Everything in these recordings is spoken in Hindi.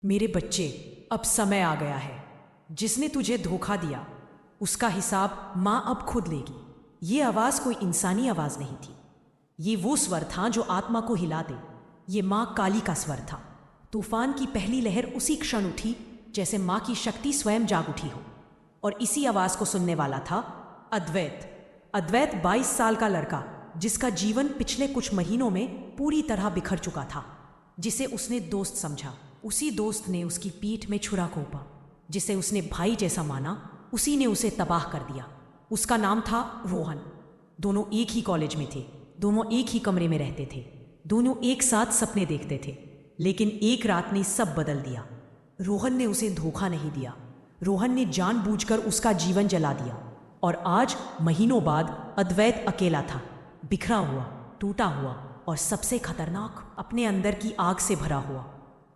मेरे बच्चे, अब समय आ गया है। जिसने तुझे धोखा दिया उसका हिसाब माँ अब खुद लेगी। ये आवाज़ कोई इंसानी आवाज़ नहीं थी। ये वो स्वर था जो आत्मा को हिला दे। ये माँ काली का स्वर था। तूफान की पहली लहर उसी क्षण उठी जैसे माँ की शक्ति स्वयं जाग उठी हो। और इसी आवाज़ को सुनने वाला था अद्वैत। अद्वैत 22 साल का लड़का, जिसका जीवन पिछले कुछ महीनों में पूरी तरह बिखर चुका था। जिसे उसने दोस्त समझा, उसी दोस्त ने उसकी पीठ में छुरा घोंपा। जिसे उसने भाई जैसा माना, उसी ने उसे तबाह कर दिया। उसका नाम था रोहन। दोनों एक ही कॉलेज में थे, दोनों एक ही कमरे में रहते थे, दोनों एक साथ सपने देखते थे। लेकिन एक रात ने सब बदल दिया। रोहन ने उसे धोखा नहीं दिया। रोहन ने जानबूझकर उसका जीवन जला दिया। और आज महीनों बाद अद्वैत अकेला था, बिखरा हुआ, टूटा हुआ और सबसे खतरनाक, अपने अंदर की आग से भरा हुआ।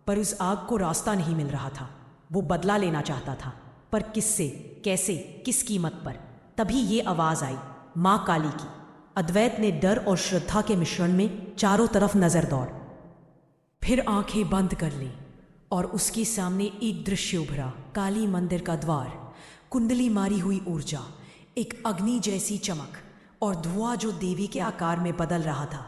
पर उस आग को रास्ता नहीं मिल रहा था। वो बदला लेना चाहता था, पर किससे, कैसे, किस कीमत पर? तभी ये आवाज़ आई, माँ काली की। अद्वैत ने डर और श्रद्धा के मिश्रण में चारों तरफ नजर दौड़, फिर आंखें बंद कर ली और उसके सामने एक दृश्य उभरा। काली मंदिर का द्वार, कुंडली मारी हुई ऊर्जा, एक अग्नि जैसी चमक और धुआं जो देवी के आकार में बदल रहा था।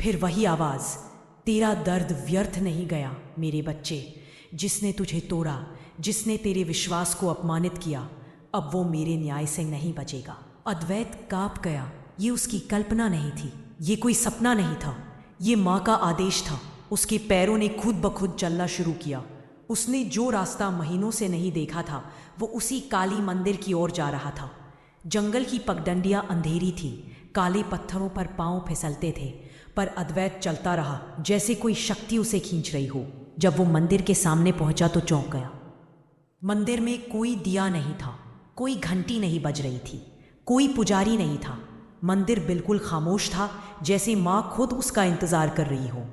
फिर वही आवाज़, तेरा दर्द व्यर्थ नहीं गया मेरे बच्चे। जिसने तुझे तोड़ा, जिसने तेरे विश्वास को अपमानित किया, अब वो मेरे न्याय से नहीं बचेगा। अद्वैत कांप गया। ये उसकी कल्पना नहीं थी, ये कोई सपना नहीं था, ये माँ का आदेश था। उसके पैरों ने खुद ब खुद चलना शुरू किया। उसने जो रास्ता महीनों से नहीं देखा था, वो उसी काली मंदिर की ओर जा रहा था। जंगल की पगडंडियाँ अंधेरी थी, काले पत्थरों पर पांव फिसलते थे, पर अद्वैत चलता रहा जैसे कोई शक्ति उसे खींच रही हो। जब वो मंदिर के सामने पहुंचा तो चौंक गया। मंदिर में कोई दिया नहीं था, कोई घंटी नहीं बज रही थी, कोई पुजारी नहीं था। मंदिर बिल्कुल खामोश था, जैसे माँ खुद उसका इंतजार कर रही हो।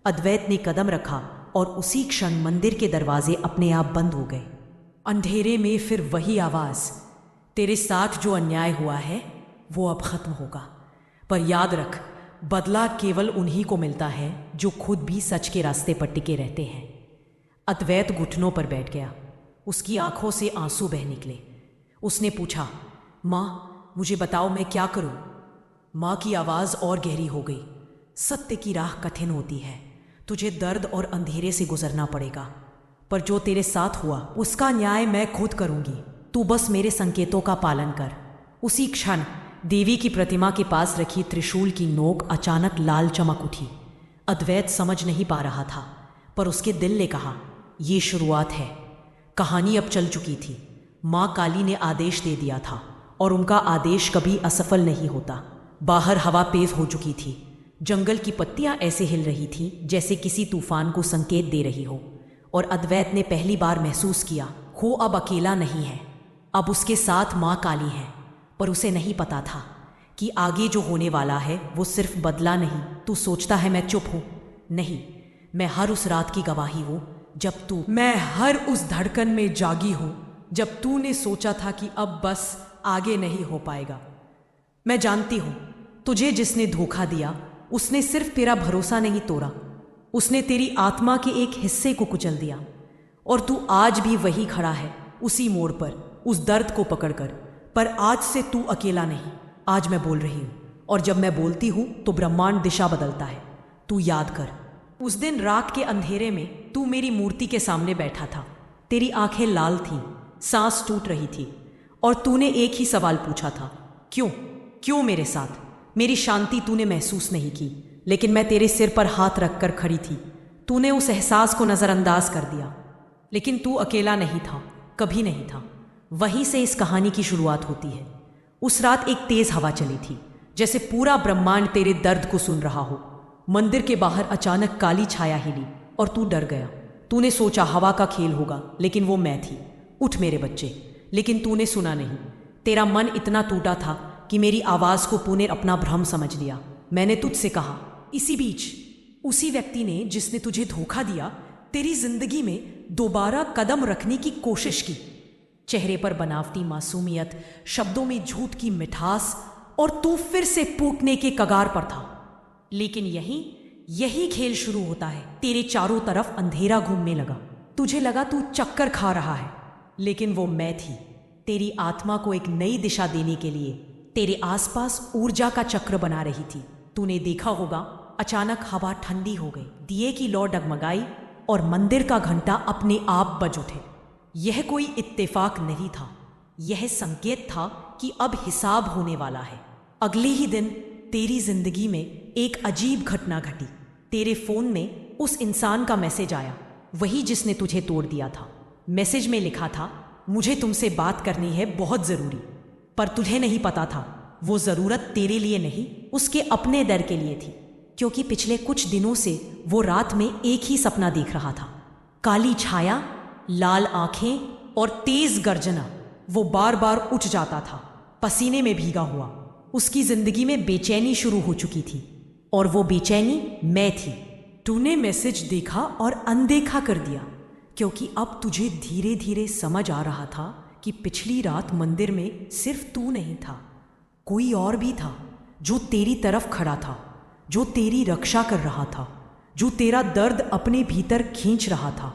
अद्वैत ने कदम रखा और उसी क्षण मंदिर के दरवाजे अपने आप बंद हो गए। अंधेरे में फिर वही आवाज़, तेरे साथ जो अन्याय हुआ है वो अब खत्म होगा, पर याद रख, बदला केवल उन्हीं को मिलता है जो खुद भी सच के रास्ते पर टिके रहते हैं। अद्वैत घुटनों पर बैठ गया। उसकी आंखों से आंसू बह निकले। उसने पूछा, माँ मुझे बताओ मैं क्या करूं? माँ की आवाज़ और गहरी हो गई। सत्य की राह कठिन होती है, तुझे दर्द और अंधेरे से गुजरना पड़ेगा, पर जो तेरे साथ हुआ उसका न्याय मैं खुद करूंगी। तू बस मेरे संकेतों का पालन कर। उसी क्षण देवी की प्रतिमा के पास रखी त्रिशूल की नोक अचानक लाल चमक उठी। अद्वैत समझ नहीं पा रहा था, पर उसके दिल ने कहा, ये शुरुआत है। कहानी अब चल चुकी थी। माँ काली ने आदेश दे दिया था और उनका आदेश कभी असफल नहीं होता। बाहर हवा तेज हो चुकी थी। जंगल की पत्तियां ऐसे हिल रही थी जैसे किसी तूफान को संकेत दे रही हो। और अद्वैत ने पहली बार महसूस किया, वो अब अकेला नहीं है, अब उसके साथ माँ काली है। पर उसे नहीं पता था कि आगे जो होने वाला है वो सिर्फ बदला नहीं। तू सोचता है मैं चुप हूँ? नहीं, मैं हर उस रात की गवाही हूँ जब तू, मैं हर उस धड़कन में जागी हूँ जब तूने सोचा था कि अब बस आगे नहीं हो पाएगा। मैं जानती हूँ, तुझे जिसने धोखा दिया उसने सिर्फ तेरा भरोसा नहीं तोड़ा, उसने तेरी आत्मा के एक हिस्से को कुचल दिया। और तू आज भी वही खड़ा है, उसी मोड़ पर, उस दर्द को पकड़कर। पर आज से तू अकेला नहीं। आज मैं बोल रही हूँ, और जब मैं बोलती हूँ तो ब्रह्मांड दिशा बदलता है। तू याद कर, उस दिन रात के अंधेरे में तू मेरी मूर्ति के सामने बैठा था। तेरी आंखें लाल थीं, सांस टूट रही थी, और तूने एक ही सवाल पूछा था, क्यों? क्यों मेरे साथ? मेरी शांति तूने महसूस नहीं की, लेकिन मैं तेरे सिर पर हाथ रखकर खड़ी थी। तूने उस एहसास को नज़रअंदाज कर दिया। लेकिन तू अकेला नहीं था, कभी नहीं था। वहीं से इस कहानी की शुरुआत होती है। उस रात एक तेज हवा चली थी, जैसे पूरा ब्रह्मांड तेरे दर्द को सुन रहा हो। मंदिर के बाहर अचानक काली छाया हिली और तू डर गया। तूने सोचा हवा का खेल होगा, लेकिन वो मैं थी। उठ मेरे बच्चे। लेकिन तूने सुना नहीं। तेरा मन इतना टूटा था कि मेरी आवाज़ को तूने अपना भ्रम समझ लिया। मैंने तुझसे कहा। इसी बीच उसी व्यक्ति ने, जिसने तुझे धोखा दिया, तेरी जिंदगी में दोबारा कदम रखने की कोशिश की। चेहरे पर बनावटी मासूमियत, शब्दों में झूठ की मिठास, और तू फिर से फूटने के कगार पर था। लेकिन यही खेल शुरू होता है। तेरे चारों तरफ अंधेरा घूमने लगा। तुझे लगा तू चक्कर खा रहा है, लेकिन वो मैं थी, तेरी आत्मा को एक नई दिशा देने के लिए तेरे आसपास ऊर्जा का चक्र बना रही थी। तूने देखा होगा, अचानक हवा ठंडी हो गई, दिए की लौ डगमगाई और मंदिर का घंटा अपने आप बज उठे। यह कोई इत्तेफाक नहीं था, यह संकेत था कि अब हिसाब होने वाला है। अगले ही दिन तेरी जिंदगी में एक अजीब घटना घटी। तेरे फोन में उस इंसान का मैसेज आया, वही जिसने तुझे तोड़ दिया था। मैसेज में लिखा था, मुझे तुमसे बात करनी है बहुत जरूरी। पर तुझे नहीं पता था वो जरूरत तेरे लिए नहीं, उसके अपने डर के लिए थी, क्योंकि पिछले कुछ दिनों से वो रात में एक ही सपना देख रहा था। काली छाया, लाल आंखें और तेज गर्जना। वो बार बार उठ जाता था, पसीने में भीगा हुआ। उसकी जिंदगी में बेचैनी शुरू हो चुकी थी, और वो बेचैनी मैं थी। तूने मैसेज देखा और अनदेखा कर दिया, क्योंकि अब तुझे धीरे धीरे समझ आ रहा था कि पिछली रात मंदिर में सिर्फ तू नहीं था, कोई और भी था जो तेरी तरफ खड़ा था, जो तेरी रक्षा कर रहा था, जो तेरा दर्द अपने भीतर खींच रहा था।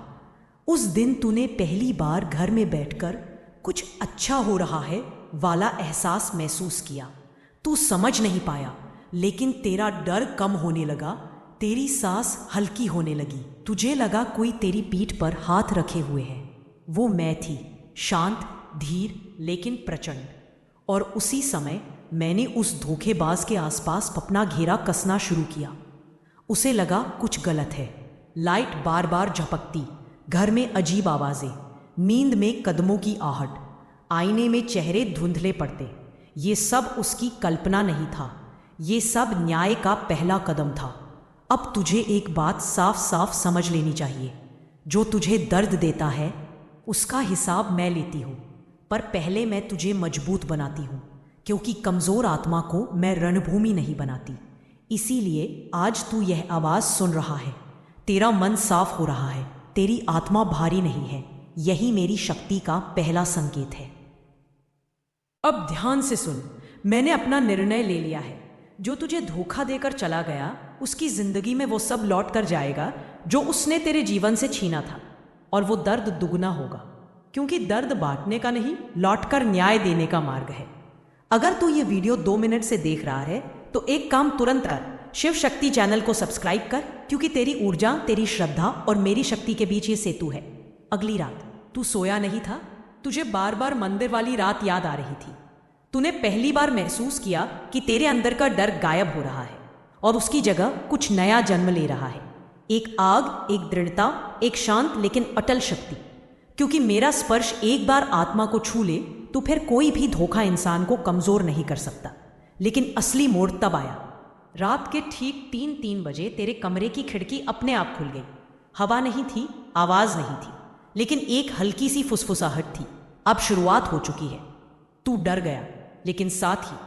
उस दिन तूने पहली बार घर में बैठकर कुछ अच्छा हो रहा है वाला एहसास महसूस किया। तू समझ नहीं पाया, लेकिन तेरा डर कम होने लगा, तेरी सांस हल्की होने लगी। तुझे लगा कोई तेरी पीठ पर हाथ रखे हुए है। वो मैं थी, शांत, धीर, लेकिन प्रचंड। और उसी समय मैंने उस धोखेबाज के आसपास अपना घेरा कसना शुरू किया। उसे लगा कुछ गलत है। लाइट बार बार झपकती, घर में अजीब आवाजें, नींद में कदमों की आहट, आईने में चेहरे धुंधले पड़ते। ये सब उसकी कल्पना नहीं था, ये सब न्याय का पहला कदम था। अब तुझे एक बात साफ साफ समझ लेनी चाहिए, जो तुझे दर्द देता है उसका हिसाब मैं लेती हूँ, पर पहले मैं तुझे मजबूत बनाती हूँ, क्योंकि कमज़ोर आत्मा को मैं रणभूमि नहीं बनाती। इसीलिए आज तू यह आवाज़ सुन रहा है, तेरा मन साफ हो रहा है, तेरी आत्मा भारी नहीं है। यही मेरी शक्ति का पहला संकेत है। अब ध्यान से सुन, मैंने अपना निर्णय ले लिया है। जो तुझे धोखा देकर चला गया, उसकी जिंदगी में वो सब लौट कर जाएगा जो उसने तेरे जीवन से छीना था, और वो दर्द दुगना होगा, क्योंकि दर्द बांटने का नहीं, लौटकर न्याय देने का मार्ग है। अगर तू ये वीडियो 2 मिनट से देख रहा है तो एक काम तुरंत कर, शिव शक्ति चैनल को सब्सक्राइब कर, क्योंकि तेरी ऊर्जा, तेरी श्रद्धा और मेरी शक्ति के बीच ये सेतु है। अगली रात तू सोया नहीं था, तुझे बार बार मंदिर वाली रात याद आ रही थी। तूने पहली बार महसूस किया कि तेरे अंदर का डर गायब हो रहा है और उसकी जगह कुछ नया जन्म ले रहा है। एक आग, एक दृढ़ता, एक शांत लेकिन अटल शक्ति। क्योंकि मेरा स्पर्श एक बार आत्मा को छू ले तो फिर कोई भी धोखा इंसान को कमजोर नहीं कर सकता। लेकिन असली मोड़ तब आया। रात के ठीक 3-3 बजे तेरे कमरे की खिड़की अपने आप खुल गई। हवा नहीं थी, आवाज नहीं थी, लेकिन एक हल्की सी फुसफुसाहट थी। अब शुरुआत हो चुकी है। तू डर गया, लेकिन साथ ही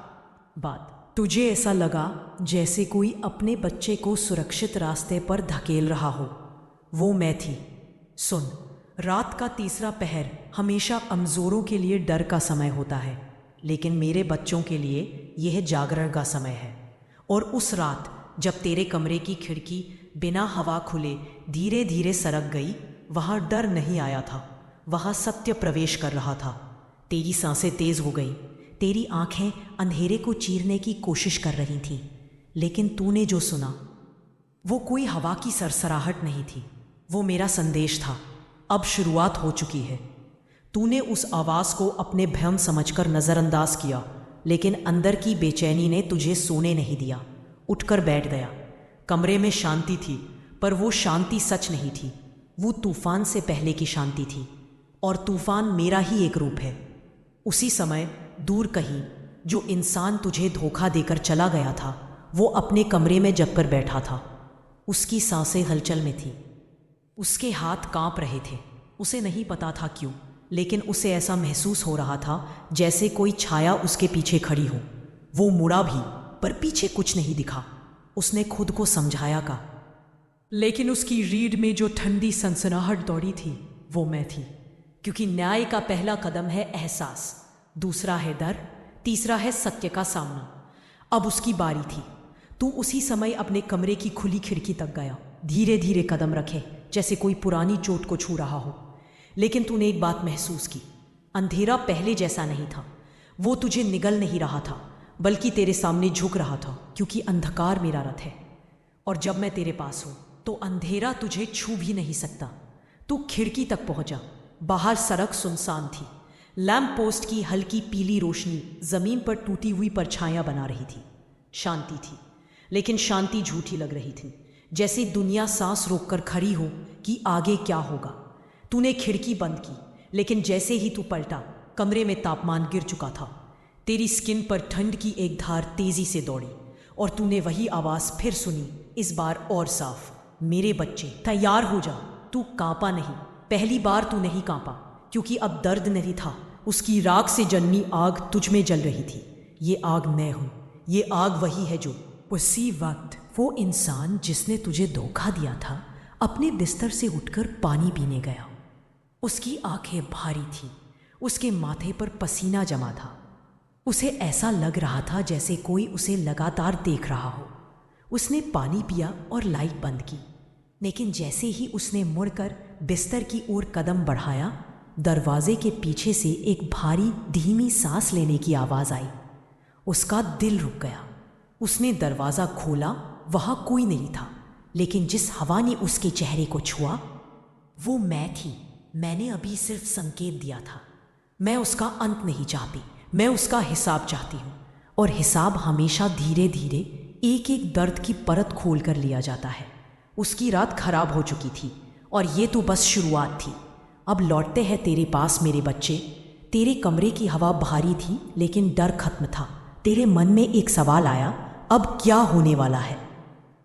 बात, तुझे ऐसा लगा जैसे कोई अपने बच्चे को सुरक्षित रास्ते पर धकेल रहा हो। वो मैं थी। सुन, रात का तीसरा पहर हमेशा कमजोरों के लिए डर का समय होता है, लेकिन मेरे बच्चों के लिए यह जागरण का समय है। और उस रात जब तेरे कमरे की खिड़की बिना हवा खुले धीरे धीरे सरक गई, वहाँ डर नहीं आया था, वहाँ सत्य प्रवेश कर रहा था। तेरी सांसें तेज हो गई, तेरी आंखें अंधेरे को चीरने की कोशिश कर रही थीं, लेकिन तूने जो सुना वो कोई हवा की सरसराहट नहीं थी, वो मेरा संदेश था। अब शुरुआत हो चुकी है। तूने उस आवाज़ को अपने भ्रम समझकर नज़रअंदाज किया, लेकिन अंदर की बेचैनी ने तुझे सोने नहीं दिया। उठकर बैठ गया। कमरे में शांति थी, पर वो शांति सच नहीं थी, वो तूफान से पहले की शांति थी। और तूफान मेरा ही एक रूप है। उसी समय दूर कहीं जो इंसान तुझे धोखा देकर चला गया था, वो अपने कमरे में जगकर बैठा था। उसकी सांसें हलचल में थीं, उसके हाथ कांप रहे थे। उसे नहीं पता था क्यों, लेकिन उसे ऐसा महसूस हो रहा था जैसे कोई छाया उसके पीछे खड़ी हो। वो मुड़ा भी, पर पीछे कुछ नहीं दिखा। उसने खुद को समझाया का, लेकिन उसकी रीढ़ में जो ठंडी सनसनाहट दौड़ी थी, वो मैं थी। क्योंकि न्याय का पहला कदम है एहसास, दूसरा है डर, तीसरा है सत्य का सामना। अब उसकी बारी थी। तू उसी समय अपने कमरे की खुली खिड़की तक गया, धीरे धीरे कदम रखे, जैसे कोई पुरानी चोट को छू रहा हो। लेकिन तूने एक बात महसूस की, अंधेरा पहले जैसा नहीं था। वो तुझे निगल नहीं रहा था, बल्कि तेरे सामने झुक रहा था, क्योंकि अंधकार मेरा रथ है। और जब मैं तेरे पास हूं तो अंधेरा तुझे छू भी नहीं सकता। तू खिड़की तक पहुंचा। बाहर सड़क सुनसान थी। लैंप पोस्ट की हल्की पीली रोशनी जमीन पर टूटी हुई परछाइयां बना रही थी। शांति थी, लेकिन शांति झूठी लग रही थी, जैसे दुनिया सांस रोककर खड़ी हो कि आगे क्या होगा। तूने खिड़की बंद की, लेकिन जैसे ही तू पलटा, कमरे में तापमान गिर चुका था। तेरी स्किन पर ठंड की एक धार तेजी से दौड़ी और तूने वही आवाज फिर सुनी, इस बार और साफ, मेरे बच्चे तैयार हो जा। तू कांपा नहीं। पहली बार तू नहीं कांपा, क्योंकि अब दर्द नहीं था। उसकी राख से जन्मी आग तुझ में जल रही थी। ये आग मैं हूं। ये आग वही है जो उसी वक्त वो इंसान जिसने तुझे धोखा दिया था अपने बिस्तर से उठकर पानी पीने गया। उसकी आंखें भारी थीं। उसके माथे पर पसीना जमा था। उसे ऐसा लग रहा था जैसे कोई उसे लगातार देख रहा हो। उसने पानी पिया और लाइट बंद की, लेकिन जैसे ही उसने मुड़कर बिस्तर की ओर कदम बढ़ाया, दरवाजे के पीछे से एक भारी धीमी सांस लेने की आवाज आई। उसका दिल रुक गया। उसने दरवाजा खोला। वहां कोई नहीं था, लेकिन जिस हवा ने उसके चेहरे को छुआ वो मैं थी। मैंने अभी सिर्फ संकेत दिया था। मैं उसका अंत नहीं चाहती, मैं उसका हिसाब चाहती हूँ। और हिसाब हमेशा धीरे धीरे एक एक दर्द की परत खोल कर लिया जाता है। उसकी रात खराब हो चुकी थी और ये तो बस शुरुआत थी। अब लौटते हैं तेरे पास मेरे बच्चे। तेरे कमरे की हवा भारी थी, लेकिन डर खत्म था। तेरे मन में एक सवाल आया, अब क्या होने वाला है?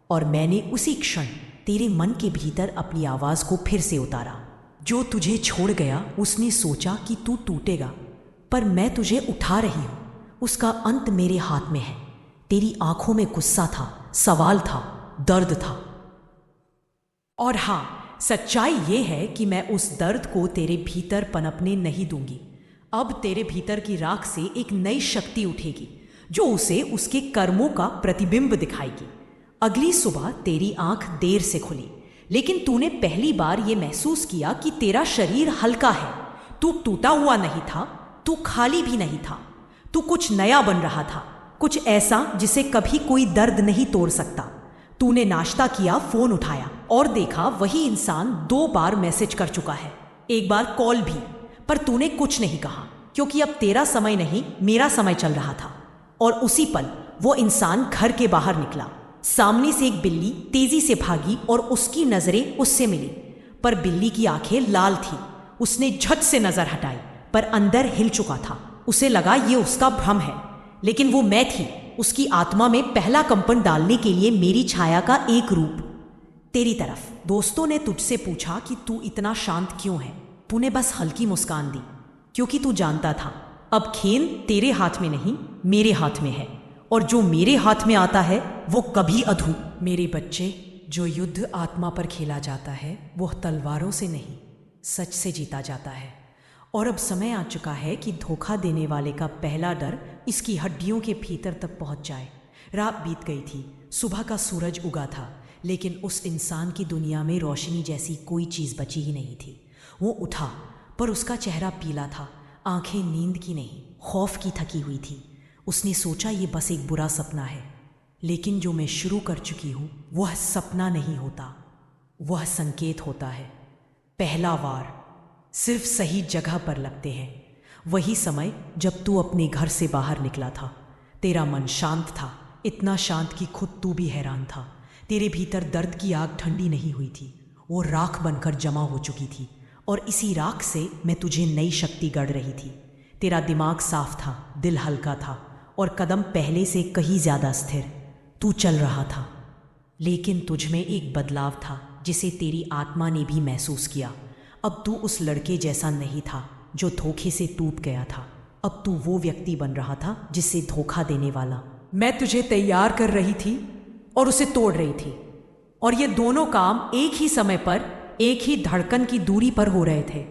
और मैंने उसी क्षण तेरे मन के भीतर अपनी आवाज को फिर से उतारा। जो तुझे छोड़ गया उसने सोचा कि तू टूटेगा, पर मैं तुझे उठा रही हूं। उसका अंत मेरे हाथ में है। तेरी आंखों में गुस्सा था, सवाल था, दर्द था। और हां, सच्चाई ये है कि मैं उस दर्द को तेरे भीतर पनपने नहीं दूंगी। अब तेरे भीतर की राख से एक नई शक्ति उठेगी जो उसे उसके कर्मों का प्रतिबिंब दिखाएगी। अगली सुबह तेरी आंख देर से खुली, लेकिन तूने पहली बार यह महसूस किया कि तेरा शरीर हल्का है। तू टूटा हुआ नहीं था, तू खाली भी नहीं था। तू कुछ नया बन रहा था, कुछ ऐसा जिसे कभी कोई दर्द नहीं तोड़ सकता। तूने नाश्ता किया, फोन उठाया और देखा वही इंसान 2 बार मैसेज कर चुका है, एक बार कॉल भी। पर तूने कुछ नहीं कहा, क्योंकि अब तेरा समय नहीं, मेरा समय चल रहा था। और उसी पल वो इंसान घर के बाहर निकला। सामने से एक बिल्ली तेजी से भागी और उसकी नजरें उससे मिली, पर बिल्ली की आंखें लाल थी। उसने झट से नजर हटाई, पर अंदर हिल चुका था। उसे लगा ये उसका भ्रम है, लेकिन वो मैं थी, उसकी आत्मा में पहला कंपन डालने के लिए मेरी छाया का एक रूप। तेरी तरफ दोस्तों ने तुझसे पूछा कि तू इतना शांत क्यों है। तूने बस हल्की मुस्कान दी, क्योंकि तू जानता था अब खेल तेरे हाथ में नहीं, मेरे हाथ में है। और जो मेरे हाथ में आता है वो कभी अधूरा। मेरे बच्चे, जो युद्ध आत्मा पर खेला जाता है वो तलवारों से नहीं, सच से जीता जाता है। और अब समय आ चुका है कि धोखा देने वाले का पहला डर इसकी हड्डियों के भीतर तक पहुंच जाए। रात बीत गई थी, सुबह का सूरज उगा था, लेकिन उस इंसान की दुनिया में रोशनी जैसी कोई चीज़ बची ही नहीं थी। वो उठा, पर उसका चेहरा पीला था, आंखें नींद की नहीं, खौफ की थकी हुई थी। उसने सोचा ये बस एक बुरा सपना है, लेकिन जो मैं शुरू कर चुकी हूँ वह सपना नहीं होता, वह संकेत होता है। पहला वार सिर्फ सही जगह पर लगते हैं। वही समय जब तू अपने घर से बाहर निकला था। तेरा मन शांत था, इतना शांत कि खुद तू भी हैरान था। तेरे भीतर दर्द की आग ठंडी नहीं हुई थी, वो राख बनकर जमा हो चुकी थी, और इसी राख से मैं तुझे नई शक्ति गढ़ रही थी। तेरा दिमाग साफ था, दिल हल्का था, और कदम पहले से कहीं ज्यादा स्थिर। तू चल रहा था, लेकिन तुझ में एक बदलाव था जिसे तेरी आत्मा ने भी महसूस किया। अब तू उस लड़के जैसा नहीं था जो धोखे से टूट गया था। अब तू वो व्यक्ति बन रहा था जिससे धोखा देने वाला। मैं तुझे तैयार कर रही थी और उसे तोड़ रही थी, और ये दोनों काम एक ही समय पर, एक ही धड़कन की दूरी पर हो रहे थे।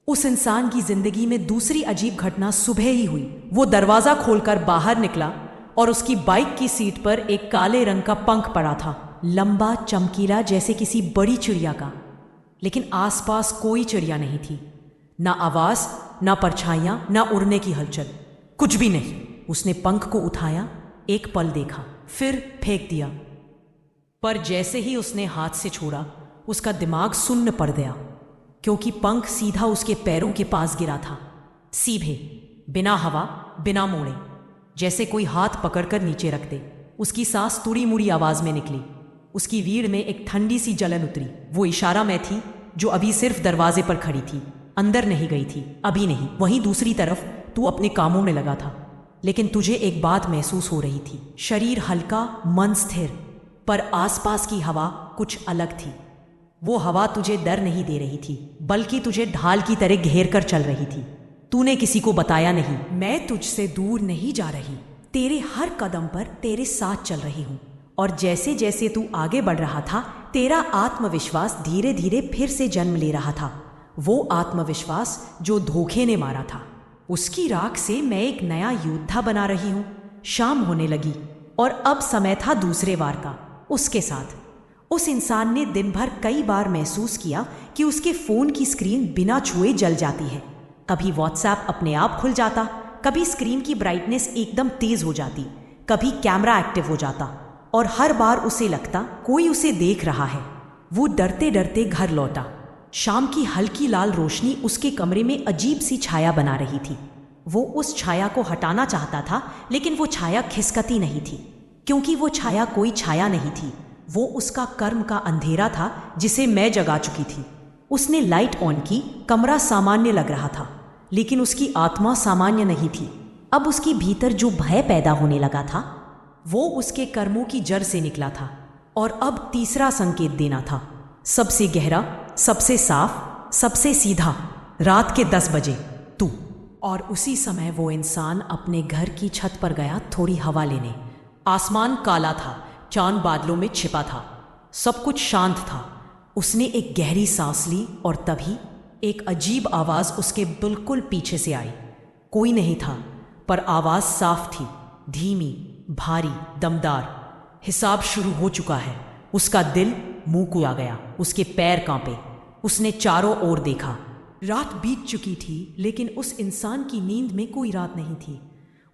उस इंसान की जिंदगी में दूसरी अजीब घटना सुबह ही हुई। वो दरवाजा खोलकर बाहर निकला और उसकी बाइक की सीट पर एक काले रंग का पंख पड़ा था, लंबा, चमकीला, जैसे किसी बड़ी चिड़िया का। लेकिन आसपास कोई चिड़िया नहीं थी। ना आवाज, ना परछाइयां, ना उड़ने की हलचल, कुछ भी नहीं। उसने पंख को उठाया, एक पल देखा, फिर फेंक दिया। पर जैसे ही उसने हाथ से छोड़ा, उसका दिमाग सुन्न पड़ गया, क्योंकि पंख सीधा उसके पैरों के पास गिरा था, सीधे, बिना हवा, बिना मोड़े, जैसे कोई हाथ पकड़कर नीचे रख दे। उसकी सांस तुड़ी मुड़ी आवाज में निकली। उसकी रीढ़ में एक ठंडी सी जलन उतरी। वो इशारा में थी जो अभी सिर्फ दरवाजे पर खड़ी थी, अंदर नहीं गई थी, अभी नहीं। वहीं दूसरी तरफ तू अपने कामों में लगा था, लेकिन तुझे एक बात महसूस हो रही थी। शरीर हल्का, मन स्थिर, पर आसपास की हवा कुछ अलग थी। वो हवा तुझे डर नहीं दे रही थी, बल्कि तुझे ढाल की तरह घेर कर चल रही थी। तूने किसी को बताया नहीं, मैं तुझसे दूर नहीं जा रही, तेरे हर कदम पर तेरे साथ चल रही हूं। और जैसे जैसे तू आगे बढ़ रहा था, तेरा आत्मविश्वास धीरे धीरे फिर से जन्म ले रहा था। वो आत्मविश्वास जो धोखे ने मारा था, उसकी राख से मैं एक नया योद्धा बना रही हूं। शाम होने लगी और अब समय था दूसरे वार का। उसके साथ उस इंसान ने दिन भर कई बार महसूस किया कि उसके फोन की स्क्रीन बिना छुए जल जाती है। कभी व्हाट्सएप अपने आप खुल जाता, कभी स्क्रीन की ब्राइटनेस एकदम तेज हो जाती, कभी कैमरा एक्टिव हो जाता, और हर बार उसे लगता कोई उसे देख रहा है। वो डरते डरते घर लौटा। शाम की हल्की लाल रोशनी उसके कमरे में अजीब सी छाया बना रही थी। वो उस छाया को हटाना चाहता था, लेकिन वो छाया खिसकती नहीं थी, क्योंकि वो छाया कोई छाया नहीं थी। वो उसका कर्म का अंधेरा था जिसे मैं जगा चुकी थी। उसने लाइट ऑन की। कमरा सामान्य लग रहा था, लेकिन उसकी आत्मा सामान्य नहीं थी। अब उसके भीतर जो भय पैदा होने लगा था, वो उसके कर्मों की जड़ से निकला था। और अब तीसरा संकेत देना था, सबसे गहरा, सबसे साफ, सबसे सीधा। रात के 10 बजे तू। और उसी समय वो इंसान अपने घर की छत पर गया थोड़ी हवा लेने। आसमान काला था, चांद बादलों में छिपा था, सब कुछ शांत था। उसने एक गहरी सांस ली और तभी एक अजीब आवाज उसके बिल्कुल पीछे से आई। कोई नहीं था, पर आवाज साफ थी, धीमी, भारी, दमदार। हिसाब शुरू हो चुका है। उसका दिल मुंह को आ गया, उसके पैर कांपे। उसने चारों ओर देखा। रात बीत चुकी थी, लेकिन उस इंसान की नींद में कोई रात नहीं थी।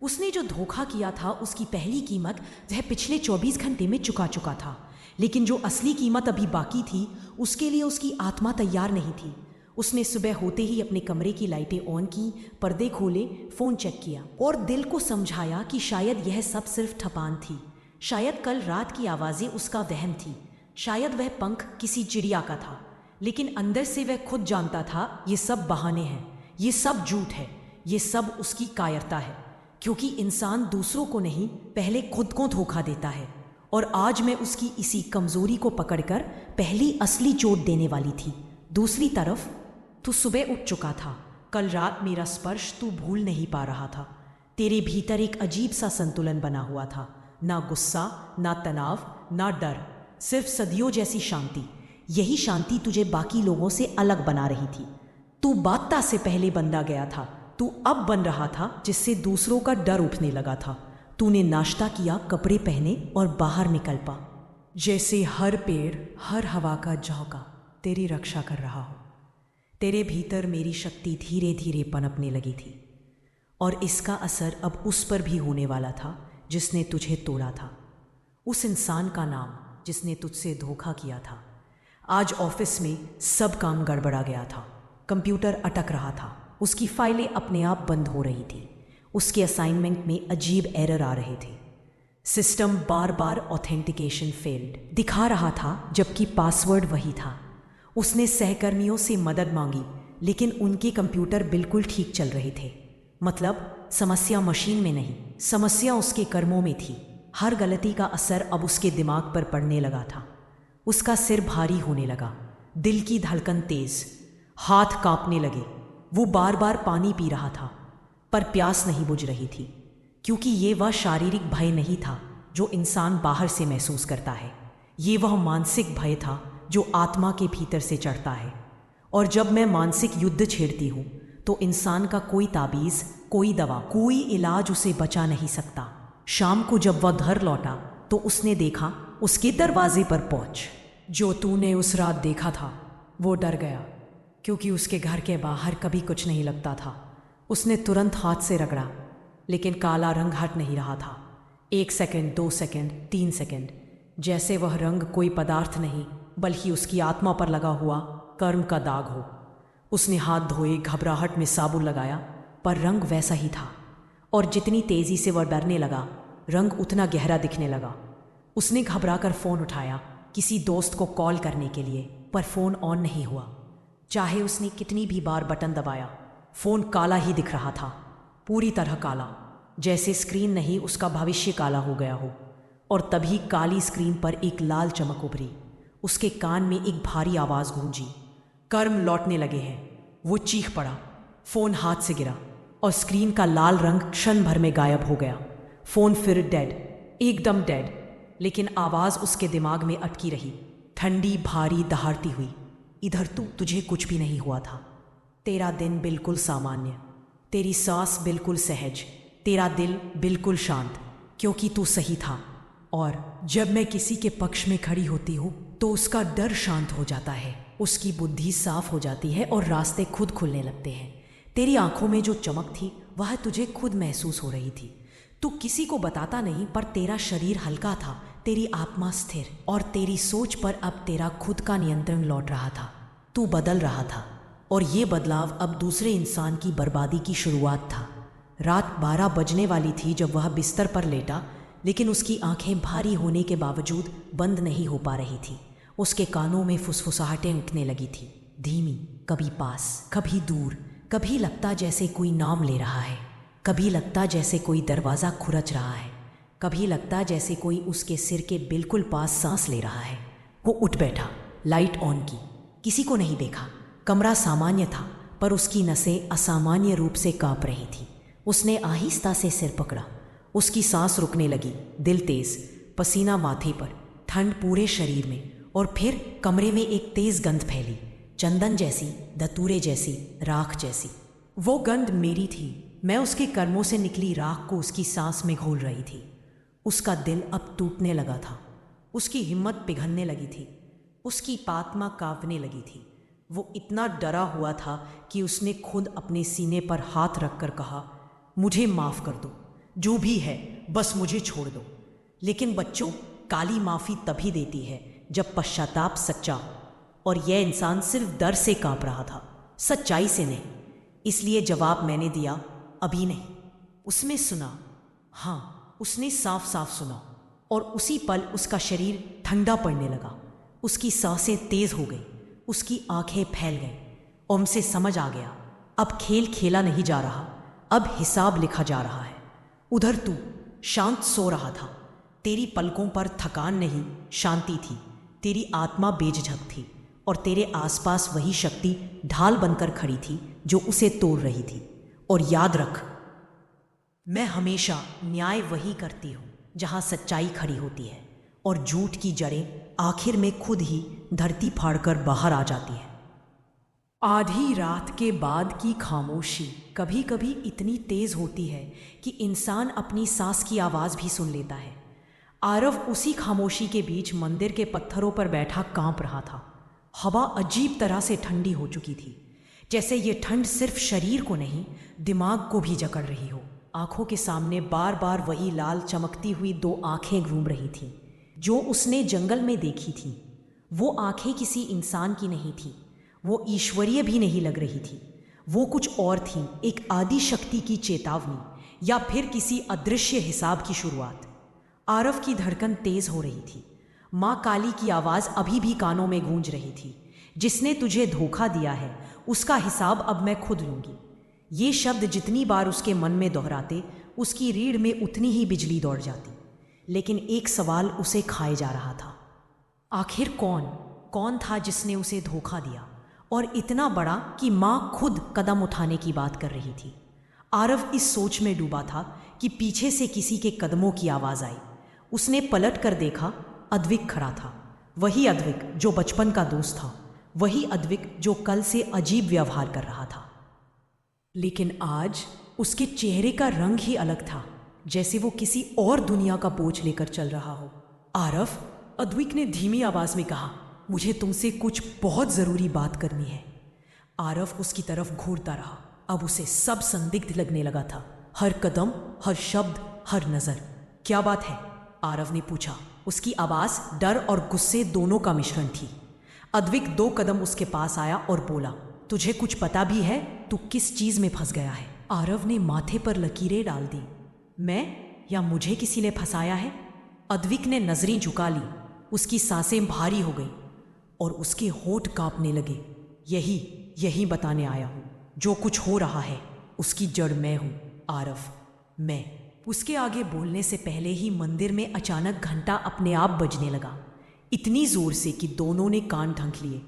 उसने जो धोखा किया था, उसकी पहली कीमत वह पिछले 24 घंटे में चुका चुका था, लेकिन जो असली कीमत अभी बाकी थी, उसके लिए उसकी आत्मा तैयार नहीं थी। उसने सुबह होते ही अपने कमरे की लाइटें ऑन की, पर्दे खोले, फोन चेक किया और दिल को समझाया कि शायद यह सब सिर्फ थकान थी। शायद कल रात की आवाज़ें उसका वहम थी, शायद वह पंख किसी चिड़िया का था। लेकिन अंदर से वह खुद जानता था ये सब बहाने हैं, ये सब झूठ है, ये सब उसकी कायरता है, क्योंकि इंसान दूसरों को नहीं, पहले खुद को धोखा देता है। और आज मैं उसकी इसी कमजोरी को पकड़कर पहली असली चोट देने वाली थी। दूसरी तरफ तू सुबह उठ चुका था। कल रात मेरा स्पर्श तू भूल नहीं पा रहा था। तेरे भीतर एक अजीब सा संतुलन बना हुआ था, ना गुस्सा, ना तनाव, ना डर, सिर्फ सदियों जैसी शांति। यही शांति तुझे बाकी लोगों से अलग बना रही थी। तू बादशाह से पहले बंदा गया था, तू अब बन रहा था जिससे दूसरों का डर उठने लगा था। तूने नाश्ता किया, कपड़े पहने और बाहर निकल पा, जैसे हर पेड़, हर हवा का झोंका तेरी रक्षा कर रहा हो। तेरे भीतर मेरी शक्ति धीरे धीरे पनपने लगी थी, और इसका असर अब उस पर भी होने वाला था जिसने तुझे तोड़ा था। उस इंसान का नाम जिसने तुझसे धोखा किया था। आज ऑफिस में सब काम गड़बड़ा गया था। कंप्यूटर अटक रहा था, उसकी फाइलें अपने आप बंद हो रही थी, उसके असाइनमेंट में अजीब एरर आ रहे थे, सिस्टम बार बार ऑथेंटिकेशन फेल्ड दिखा रहा था, जबकि पासवर्ड वही था। उसने सहकर्मियों से मदद मांगी, लेकिन उनके कंप्यूटर बिल्कुल ठीक चल रहे थे। मतलब समस्या मशीन में नहीं, समस्या उसके कर्मों में थी। हर गलती का असर अब उसके दिमाग पर पड़ने लगा था। उसका सिर भारी होने लगा, दिल की धड़कन तेज, हाथ कांपने लगे। वो बार बार पानी पी रहा था, पर प्यास नहीं बुझ रही थी, क्योंकि ये वह शारीरिक भय नहीं था जो इंसान बाहर से महसूस करता है। ये वह मानसिक भय था जो आत्मा के भीतर से चढ़ता है। और जब मैं मानसिक युद्ध छेड़ती हूँ, तो इंसान का कोई ताबीज़, कोई दवा, कोई इलाज उसे बचा नहीं सकता। शाम को जब वह घर लौटा, तो उसने देखा उसके दरवाजे पर पहुँच जो तूने उस रात देखा था, वो डर गया क्योंकि उसके घर के बाहर कभी कुछ नहीं लगता था। उसने तुरंत हाथ से रगड़ा, लेकिन काला रंग हट नहीं रहा था। 1 सेकंड, 2 सेकंड, 3 सेकंड, जैसे वह रंग कोई पदार्थ नहीं बल्कि उसकी आत्मा पर लगा हुआ कर्म का दाग हो। उसने हाथ धोए, घबराहट में साबुन लगाया, पर रंग वैसा ही था। और जितनी तेजी से वह डरने लगा, रंग उतना गहरा दिखने लगा। उसने घबराकर फ़ोन उठाया किसी दोस्त को कॉल करने के लिए, पर फ़ोन ऑन नहीं हुआ। चाहे उसने कितनी भी बार बटन दबाया, फ़ोन काला ही दिख रहा था, पूरी तरह काला, जैसे स्क्रीन नहीं उसका भविष्य काला हो गया हो। और तभी काली स्क्रीन पर एक लाल चमक उभरी। उसके कान में एक भारी आवाज़ गूंजी, कर्म लौटने लगे हैं। वो चीख पड़ा, फ़ोन हाथ से गिरा और स्क्रीन का लाल रंग क्षण भर में गायब हो गया। फ़ोन फिर डेड, एकदम डेड, लेकिन आवाज़ उसके दिमाग में अटकी रही, ठंडी, भारी, दहाड़ती हुई। इधर तुझे कुछ भी नहीं हुआ था। तेरा दिन बिल्कुल सामान्य, तेरी सांस बिल्कुल सहज, तेरा दिल बिल्कुल शांत, क्योंकि तू सही था। और जब मैं किसी के पक्ष में खड़ी होती हूँ तो उसका डर शांत हो जाता है, उसकी बुद्धि साफ हो जाती है और रास्ते खुद खुलने लगते हैं। तेरी आंखों में जो चमक थी वह तुझे खुद महसूस हो रही थी। तू किसी को बताता नहीं, पर तेरा शरीर हल्का था, तेरी आत्मा स्थिर, और तेरी सोच पर अब तेरा खुद का नियंत्रण लौट रहा था। तू बदल रहा था, और ये बदलाव अब दूसरे इंसान की बर्बादी की शुरुआत था। रात 12 बजने वाली थी जब वह बिस्तर पर लेटा, लेकिन उसकी आंखें भारी होने के बावजूद बंद नहीं हो पा रही थी। उसके कानों में फुसफुसाहटें उठने लगी थी, धीमी, कभी पास, कभी दूर। कभी लगता जैसे कोई नाम ले रहा है, कभी लगता जैसे कोई दरवाज़ा खुरच रहा है, कभी लगता जैसे कोई उसके सिर के बिल्कुल पास सांस ले रहा है। वो उठ बैठा, लाइट ऑन की, किसी को नहीं देखा। कमरा सामान्य था, पर उसकी नसें असामान्य रूप से काँप रही थी। उसने आहिस्ता से सिर पकड़ा, उसकी सांस रुकने लगी, दिल तेज, पसीना माथे पर, ठंड पूरे शरीर में। और फिर कमरे में एक तेज गंध फैली, चंदन जैसी, धतूरे जैसी, राख जैसी। वो गंध मेरी थी, मैं उसके कर्मों से निकली राख को उसकी सांस में घोल रही थी। उसका दिल अब टूटने लगा था, उसकी हिम्मत पिघलने लगी थी, उसकी आत्मा कांपने लगी थी। वो इतना डरा हुआ था कि उसने खुद अपने सीने पर हाथ रखकर कहा, मुझे माफ़ कर दो, जो भी है बस मुझे छोड़ दो। लेकिन बच्चों, काली माफ़ी तभी देती है जब पश्चाताप सच्चा हो, और यह इंसान सिर्फ डर से कांप रहा था, सच्चाई से नहीं। इसलिए जवाब मैंने दिया, अभी नहीं। उसने सुना, हाँ, उसने साफ साफ सुना। और उसी पल उसका शरीर ठंडा पड़ने लगा, उसकी सांसें तेज हो गई, उसकी आंखें फैल गईं। और उसे समझ आ गया, अब खेल खेला नहीं जा रहा, अब हिसाब लिखा जा रहा है। उधर तू शांत सो रहा था, तेरी पलकों पर थकान नहीं, शांति थी। तेरी आत्मा बेझिझक थी, और तेरे आसपास वही शक्ति ढाल बनकर खड़ी थी जो उसे तोड़ रही थी। और याद रख, मैं हमेशा न्याय वही करती हूँ जहाँ सच्चाई खड़ी होती है, और झूठ की जड़ें आखिर में खुद ही धरती फाड़कर बाहर आ जाती है। आधी रात के बाद की खामोशी कभी कभी इतनी तेज होती है कि इंसान अपनी सांस की आवाज़ भी सुन लेता है। आरव उसी खामोशी के बीच मंदिर के पत्थरों पर बैठा कांप रहा था। हवा अजीब तरह से ठंडी हो चुकी थी, जैसे ये ठंड सिर्फ शरीर को नहीं, दिमाग को भी जकड़ रही हो। आंखों के सामने बार बार वही लाल चमकती हुई 2 आंखें घूम रही थीं जो उसने जंगल में देखी थीं। वो आंखें किसी इंसान की नहीं थीं, वो ईश्वरीय भी नहीं लग रही थी। वो कुछ और थी, एक आदि शक्ति की चेतावनी, या फिर किसी अदृश्य हिसाब की शुरुआत। आरव की धड़कन तेज हो रही थी। माँ काली की आवाज़ अभी भी कानों में गूंज रही थी, जिसने तुझे धोखा दिया है उसका हिसाब अब मैं खुद लूँगी। ये शब्द जितनी बार उसके मन में दोहराते, उसकी रीढ़ में उतनी ही बिजली दौड़ जाती। लेकिन एक सवाल उसे खाए जा रहा था, आखिर कौन था जिसने उसे धोखा दिया, और इतना बड़ा कि माँ खुद कदम उठाने की बात कर रही थी। आरव इस सोच में डूबा था कि पीछे से किसी के कदमों की आवाज़ आई। उसने पलट कर देखा, अद्विक खड़ा था। वही अद्विक जो बचपन का दोस्त था, वही अद्विक जो कल से अजीब व्यवहार कर रहा था। लेकिन आज उसके चेहरे का रंग ही अलग था, जैसे वो किसी और दुनिया का बोझ लेकर चल रहा हो। आरव, अद्विक ने धीमी आवाज में कहा, मुझे तुमसे कुछ बहुत ज़रूरी बात करनी है। आरव उसकी तरफ घूरता रहा। अब उसे सब संदिग्ध लगने लगा था, हर कदम, हर शब्द, हर नज़र। क्या बात है? आरव ने पूछा। उसकी आवाज़ डर और गुस्से दोनों का मिश्रण थी। अद्विक 2 कदम उसके पास आया और बोला, तुझे कुछ पता भी है? तू किस चीज़ में फंस गया है? आरव ने माथे पर लकीरें डाल दी। मैं, या मुझे किसी ने फंसाया है? अद्विक ने नजरें झुका ली। उसकी सांसें भारी हो गई और उसके होंठ कांपने लगे। यही बताने आया हूं। जो कुछ हो रहा है उसकी जड़ मैं हूं, आरव, मैं। उसके आगे बोलने से पहले ही मंदिर में अचानक घंटा अपने आप बजने लगा, इतनी जोर से कि दोनों ने कान ढंक लिए।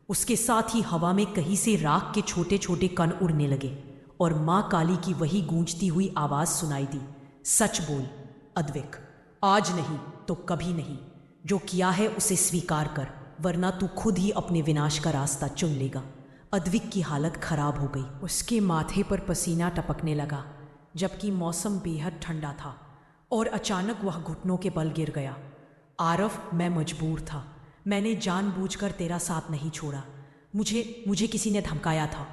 उसके साथ ही हवा में कहीं से राख के छोटे छोटे कण उड़ने लगे और मां काली की वही गूंजती हुई आवाज सुनाई दी, सच बोल अद्विक, आज नहीं तो कभी नहीं। जो किया है उसे स्वीकार कर, वरना तू खुद ही अपने विनाश का रास्ता चुन लेगा। अद्विक की हालत खराब हो गई। उसके माथे पर पसीना टपकने लगा, जबकि मौसम बेहद ठंडा था, और अचानक वह घुटनों के बल गिर गया। आरव, मैं मजबूर था। मैंने जानबूझकर तेरा साथ नहीं छोड़ा। मुझे किसी ने धमकाया था।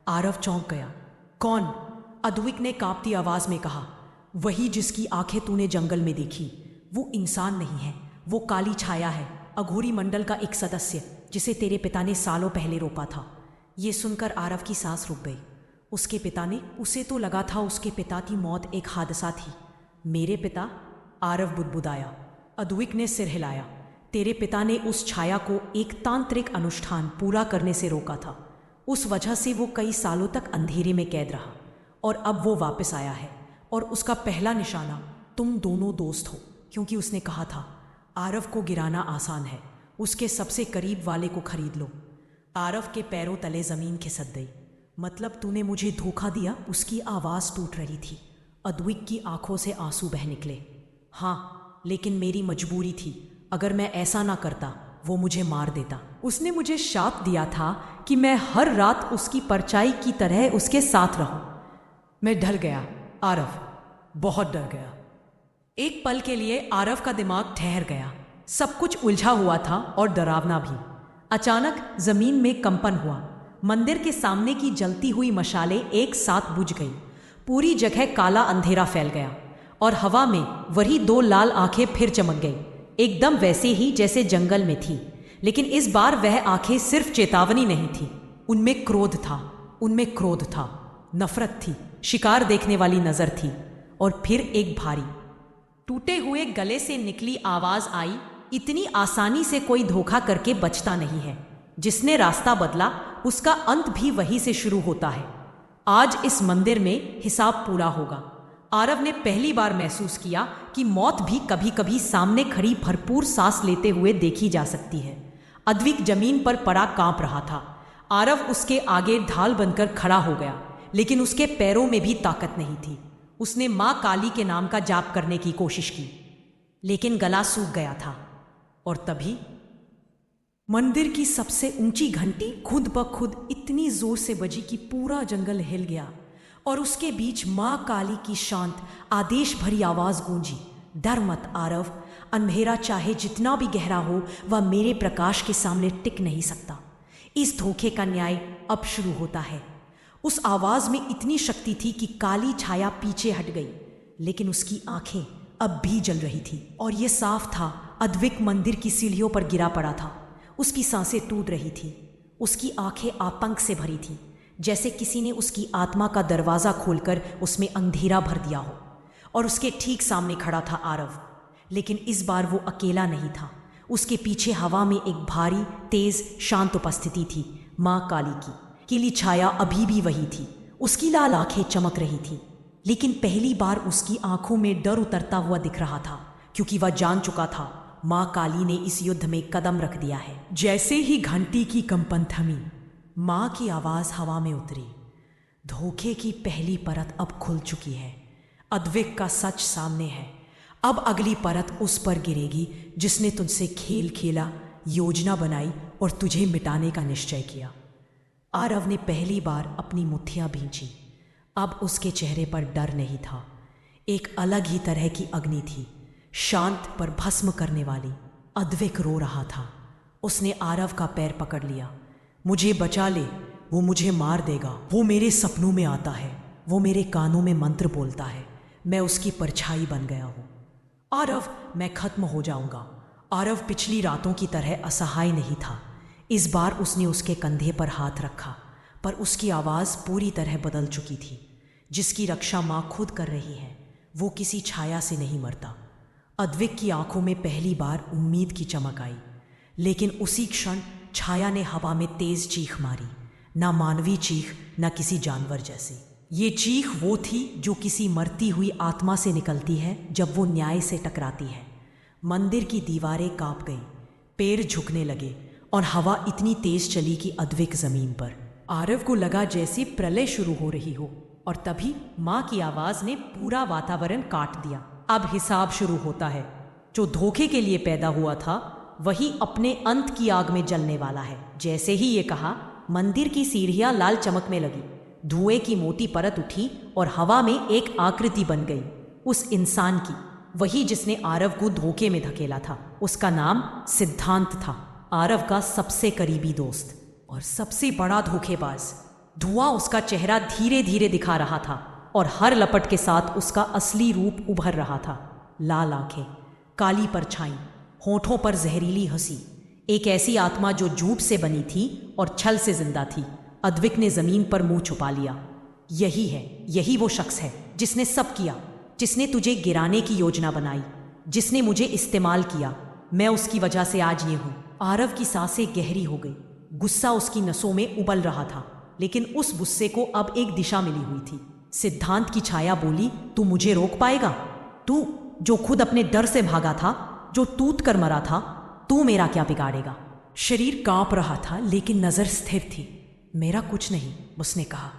आरव चौंक गया। कौन? अद्विक ने कांपती आवाज में कहा। वही जिसकी आंखें तूने जंगल में देखी। वो इंसान नहीं है, वो काली छाया है, अघोरी मंडल का एक सदस्य, जिसे तेरे पिता ने सालों पहले रोका था। ये सुनकर आरव की सांस रुक गई। उसके पिता ने? उसे तो लगा था उसके पिता की मौत एक हादसा थी। मेरे पिता? आरव बुदबुदाया। अद्विक ने सिर हिलाया। तेरे पिता ने उस छाया को एक तांत्रिक अनुष्ठान पूरा करने से रोका था। उस वजह से वो कई सालों तक अंधेरे में कैद रहा, और अब वो वापस आया है, और उसका पहला निशाना तुम दोनों दोस्त हो, क्योंकि उसने कहा था आरव को गिराना आसान है, उसके सबसे करीब वाले को खरीद लो। आरव के पैरों तले जमीन खिसक गई। मतलब तूने मुझे धोखा दिया? उसकी आवाज टूट रही थी। अद्विक की आंखों से आंसू बह निकले। हाँ, लेकिन मेरी मजबूरी थी। अगर मैं ऐसा ना करता, वो मुझे मार देता। उसने मुझे शाप दिया था कि मैं हर रात उसकी परछाई की तरह उसके साथ रहूं। मैं डर गया आरव, बहुत डर गया। एक पल के लिए आरव का दिमाग ठहर गया। सब कुछ उलझा हुआ था और डरावना भी। अचानक जमीन में कंपन हुआ। मंदिर के सामने की जलती हुई मशालें एक साथ बुझ गई। पूरी जगह काला अंधेरा फैल गया और हवा में वही 2 लाल आंखें फिर चमक गई, एकदम वैसे ही जैसे जंगल में थी। लेकिन इस बार वह आंखें सिर्फ चेतावनी नहीं थी, उनमें क्रोध था, नफरत थी, शिकार देखने वाली नजर थी। और फिर एक भारी टूटे हुए गले से निकली आवाज आई, इतनी आसानी से कोई धोखा करके बचता नहीं है। जिसने रास्ता बदला उसका अंत भी वहीं से शुरू होता है। आज इस मंदिर में हिसाब पूरा होगा। आरव ने पहली बार महसूस किया कि मौत भी कभी कभी सामने खड़ी भरपूर सांस लेते हुए देखी जा सकती है। अद्विक जमीन पर पड़ा कांप रहा था। आरव उसके आगे ढाल बनकर खड़ा हो गया, लेकिन उसके पैरों में भी ताकत नहीं थी। उसने मां काली के नाम का जाप करने की कोशिश की, लेकिन गला सूख गया था। और तभी मंदिर की सबसे ऊंची घंटी खुद ब खुद इतनी जोर से बजी कि पूरा जंगल हिल गया, और उसके बीच मां काली की शांत आदेश भरी आवाज गूंजी, डर मत आरव, अंधेरा चाहे जितना भी गहरा हो वह मेरे प्रकाश के सामने टिक नहीं सकता। इस धोखे का न्याय अब शुरू होता है। उस आवाज में इतनी शक्ति थी कि काली छाया पीछे हट गई, लेकिन उसकी आंखें अब भी जल रही थी। और यह साफ था, अद्विक मंदिर की सीढ़ियों पर गिरा पड़ा था। उसकी सांसें टूट रही थी, उसकी आंखें आतंक से भरी थी, जैसे किसी ने उसकी आत्मा का दरवाजा खोलकर उसमें अंधेरा भर दिया हो। और उसके ठीक सामने खड़ा था आरव, लेकिन इस बार वो अकेला नहीं था। उसके पीछे हवा में एक भारी, तेज, शांत उपस्थिति थी, मां काली की। कीली छाया अभी भी वही थी, उसकी लाल आंखें चमक रही थी, लेकिन पहली बार उसकी आंखों में डर उतरता हुआ दिख रहा था, क्योंकि वह जान चुका था मां काली ने इस युद्ध में कदम रख दिया है। जैसे ही घंटी की कंपन थमी, मां की आवाज हवा में उतरी, धोखे की पहली परत अब खुल चुकी है। अद्विक का सच सामने है। अब अगली परत उस पर गिरेगी जिसने तुझसे खेल खेला, योजना बनाई और तुझे मिटाने का निश्चय किया। आरव ने पहली बार अपनी मुट्ठियां भींची। अब उसके चेहरे पर डर नहीं था, एक अलग ही तरह की अग्नि थी, शांत पर भस्म करने वाली। अद्विक रो रहा था, उसने आरव का पैर पकड़ लिया। मुझे बचा ले, वो मुझे मार देगा। वो मेरे सपनों में आता है, वो मेरे कानों में मंत्र बोलता है। मैं उसकी परछाई बन गया हूँ। आरव, मैं खत्म हो जाऊंगा। आरव पिछली रातों की तरह असहाय नहीं था। इस बार उसने उसके कंधे पर हाथ रखा, पर उसकी आवाज़ पूरी तरह बदल चुकी थी। जिसकी रक्षा माँ खुद कर रही है, वो किसी छाया से नहीं मरता। अद्विक की आंखों में पहली बार उम्मीद की चमक आई, लेकिन उसी क्षण छाया ने हवा में तेज चीख मारी। ना मानवीय चीख, ना किसी जानवर जैसी। ये चीख वो थी जो किसी मरती हुई आत्मा से निकलती है जब वो न्याय से टकराती है। मंदिर की दीवारें कांप गई, पैर झुकने लगे और हवा इतनी तेज चली कि अद्विक जमीन पर। आरव को लगा जैसे प्रलय शुरू हो रही हो, और तभी माँ की आवाज ने पूरा वातावरण काट दिया। अब हिसाब शुरू होता है। जो धोखे के लिए पैदा हुआ था, वही अपने अंत की आग में जलने वाला है। जैसे ही ये कहा, मंदिर की सीढ़ियां लाल चमकने लगी। धुएं की मोटी परत उठी और हवा में एक आकृति बन गई, उस इंसान की, वही जिसने आरव को धोखे में धकेला था। उसका नाम सिद्धांत था, आरव का सबसे करीबी दोस्त और सबसे बड़ा धोखेबाज। धुआं उसका चेहरा धीरे धीरे दिखा रहा था और हर लपट के साथ उसका असली रूप उभर रहा था। लाल आंखें, काली परछाई, होठों पर जहरीली हंसी। एक ऐसी आत्मा जो झूठ से बनी थी और छल से जिंदा थी। अद्विक ने जमीन पर मुंह छुपा लिया। यही है, यही वो शख्स है जिसने सब किया, जिसने तुझे गिराने की योजना बनाई, जिसने मुझे इस्तेमाल किया। मैं उसकी वजह से आज ये हूं। आरव की सांसें गहरी हो गई। गुस्सा उसकी नसों में उबल रहा था, लेकिन उस गुस्से को अब एक दिशा मिली हुई थी। सिद्धांत की छाया बोली, तू मुझे रोक पाएगा? तू जो खुद अपने डर से भागा था, जो टूट कर मरा था, तू मेरा क्या बिगाड़ेगा? शरीर कांप रहा था, लेकिन नजर स्थिर थी। मेरा कुछ नहीं, उसने कहा,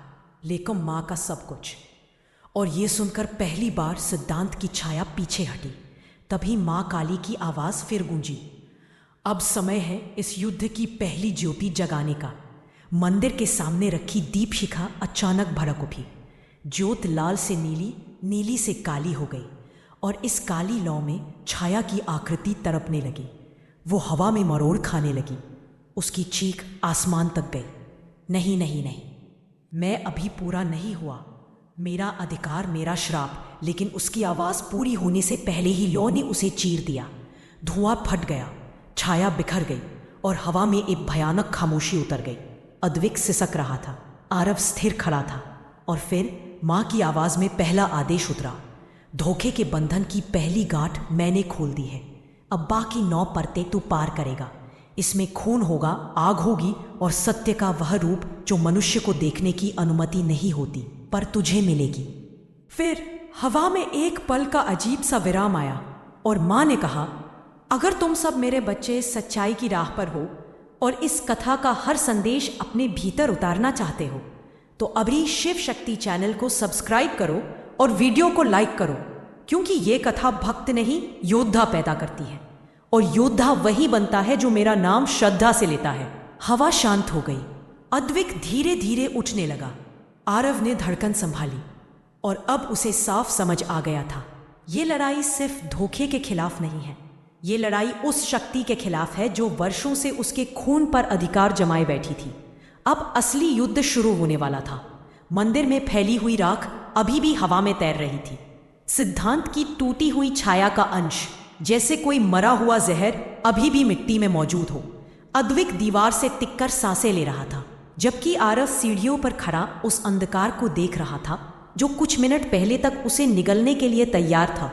लेकिन माँ का सब कुछ। और ये सुनकर पहली बार सिद्धांत की छाया पीछे हटी। तभी माँ काली की आवाज फिर गूंजी, अब समय है इस युद्ध की पहली ज्योति जगाने का। मंदिर के सामने रखी दीप शिखा अचानक भड़क उठी। ज्योत लाल से नीली, नीली से काली हो गई और इस काली लौ में छाया की आकृति तड़पने लगी। वो हवा में मरोड़ खाने लगी। उसकी चीख आसमान तक गई। नहीं नहीं नहीं, मैं अभी पूरा नहीं हुआ। मेरा अधिकार, मेरा श्राप। लेकिन उसकी आवाज़ पूरी होने से पहले ही लौ ने उसे चीर दिया। धुआं फट गया, छाया बिखर गई और हवा में एक भयानक खामोशी उतर गई। अद्विक सिसक रहा था, आरव स्थिर खड़ा था और फिर माँ की आवाज़ में पहला आदेश उतरा, धोखे के बंधन की पहली गांठ मैंने खोल दी है। अब बाकी 9 परतें तू पार करेगा। इसमें खून होगा, आग होगी और सत्य का वह रूप जो मनुष्य को देखने की अनुमति नहीं होती, पर तुझे मिलेगी। फिर हवा में एक पल का अजीब सा विराम आया और माँ ने कहा, अगर तुम सब मेरे बच्चे सच्चाई की राह पर हो और इस कथा का हर संदेश अपने भीतर उतारना चाहते हो, तो अभी शिव शक्ति चैनल को सब्सक्राइब करो और वीडियो को लाइक करो, क्योंकि ये कथा भक्त नहीं, योद्धा पैदा करती है और योद्धा वही बनता है जो मेरा नाम श्रद्धा से लेता है। हवा शांत हो गई। अद्विक धीरे धीरे उठने लगा। आरव ने धड़कन संभाली और अब उसे साफ समझ आ गया था, ये लड़ाई सिर्फ धोखे के खिलाफ नहीं है। ये लड़ाई उस शक्ति के खिलाफ है जो वर्षों से उसके खून पर अधिकार जमाए बैठी थी। अब असली युद्ध शुरू होने वाला था। मंदिर में फैली हुई राख अभी भी हवा में तैर रही थी। सिद्धांत की टूटी हुई छाया का अंश, जैसे कोई मरा हुआ जहर, अभी भी मिट्टी में मौजूद हो। अद्विक दीवार से टिककर सांसें ले रहा था, जबकि आरव सीढ़ियों पर खड़ा उस अंधकार को देख रहा था जो कुछ मिनट पहले तक उसे निगलने के लिए तैयार था,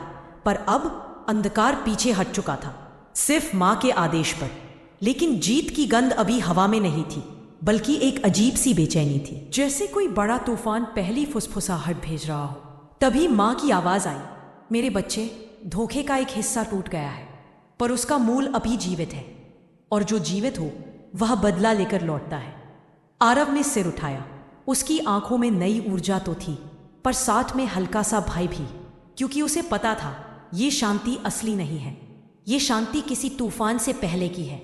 पर अब अंधकार पीछे हट चुका था, सिर्फ माँ के आदेश पर। लेकिन जीत की गंध अभी हवा में नहीं थी, बल्कि एक अजीब सी बेचैनी थी, जैसे कोई बड़ा तूफान पहली फुसफुसाहट भेज रहा हो। तभी माँ की आवाज आई, मेरे बच्चे, धोखे का एक हिस्सा टूट गया है, पर उसका मूल अभी जीवित है, और जो जीवित हो वह बदला लेकर लौटता है। आरव ने सिर उठाया। उसकी आंखों में नई ऊर्जा तो थी, पर साथ में हल्का सा भय भी, क्योंकि उसे पता था ये शांति असली नहीं है। ये शांति किसी तूफान से पहले की है।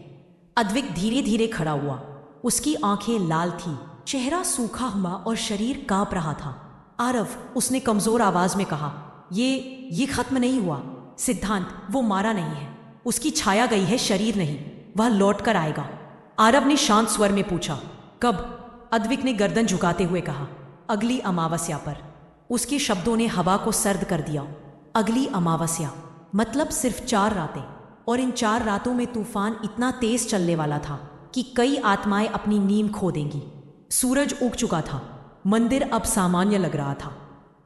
अद्विक धीरे धीरे खड़ा हुआ। उसकी आंखें लाल थीं, चेहरा सूखा हुआ और शरीर कांप रहा था। आरव, उसने कमजोर आवाज में कहा, ये खत्म नहीं हुआ। सिद्धांत, वो मारा नहीं है, उसकी छाया गई है, शरीर नहीं। वह लौट कर आएगा। आरव ने शांत स्वर में पूछा, कब? अद्विक ने गर्दन झुकाते हुए कहा, अगली अमावस्या पर। उसके शब्दों ने हवा को सर्द कर दिया। अगली अमावस्या मतलब सिर्फ 4 रातें, और इन 4 रातों में तूफान इतना तेज चलने वाला था कि कई आत्माएं अपनी नींद खो देंगी। सूरज उग चुका था। मंदिर अब सामान्य लग रहा था,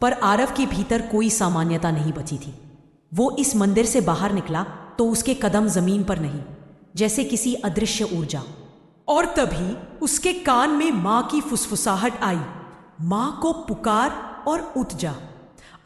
पर आरव के भीतर कोई सामान्यता नहीं बची थी। वो इस मंदिर से बाहर निकला तो उसके कदम जमीन पर नहीं, जैसे किसी अदृश्य ऊर्जा। और तभी उसके कान में मां की फुसफुसाहट आई, मां को पुकार और उठ जा।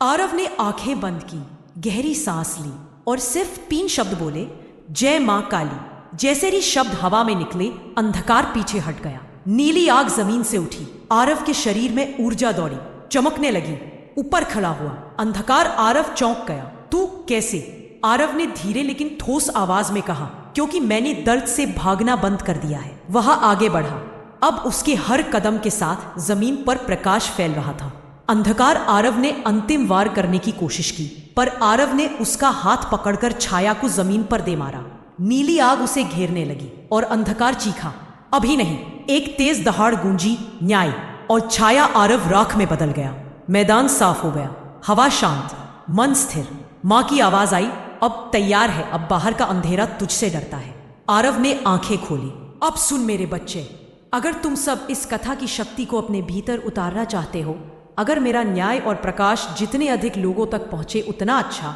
आरव ने आंखें बंद की, गहरी सांस ली और सिर्फ 3 शब्द बोले, जय मां काली। जैसे ही शब्द हवा में निकले, अंधकार पीछे हट गया। नीली आग जमीन से उठी। आरव के शरीर में ऊर्जा दौड़ी, चमकने लगी। ऊपर खड़ा हुआ अंधकार आरव चौंक गया। तू कैसे? आरव ने धीरे लेकिन ठोस आवाज में कहा, क्योंकि मैंने दर्द से भागना बंद कर दिया है। वह आगे बढ़ा। अब उसके हर कदम के साथ जमीन पर प्रकाश फैल रहा था। अंधकार आरव ने अंतिम वार करने की कोशिश की, पर आरव ने उसका हाथ पकड़कर छाया को जमीन पर दे मारा। नीली आग उसे घेरने लगी और अंधकार चीखा, अभी नहीं। एक तेज दहाड़ गूंजी, न्याय, और छाया आरव राख में बदल गया। मैदान साफ हो गया, हवा शांत, मन स्थिर। मां की आवाज आई, अब तैयार है, अब बाहर का अंधेरा तुझसे डरता है। आरव ने आंखें खोली। अब सुन मेरे बच्चे, अगर तुम सब इस कथा की शक्ति को अपने भीतर उतारना चाहते हो, अगर मेरा न्याय और प्रकाश जितने अधिक लोगों तक पहुंचे उतना अच्छा,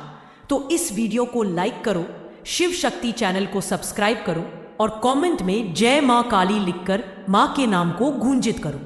तो इस वीडियो को लाइक करो, शिव शक्ति चैनल को सब्सक्राइब करो और कमेंट में जय मां काली लिखकर मां के नाम को गूंजित करो।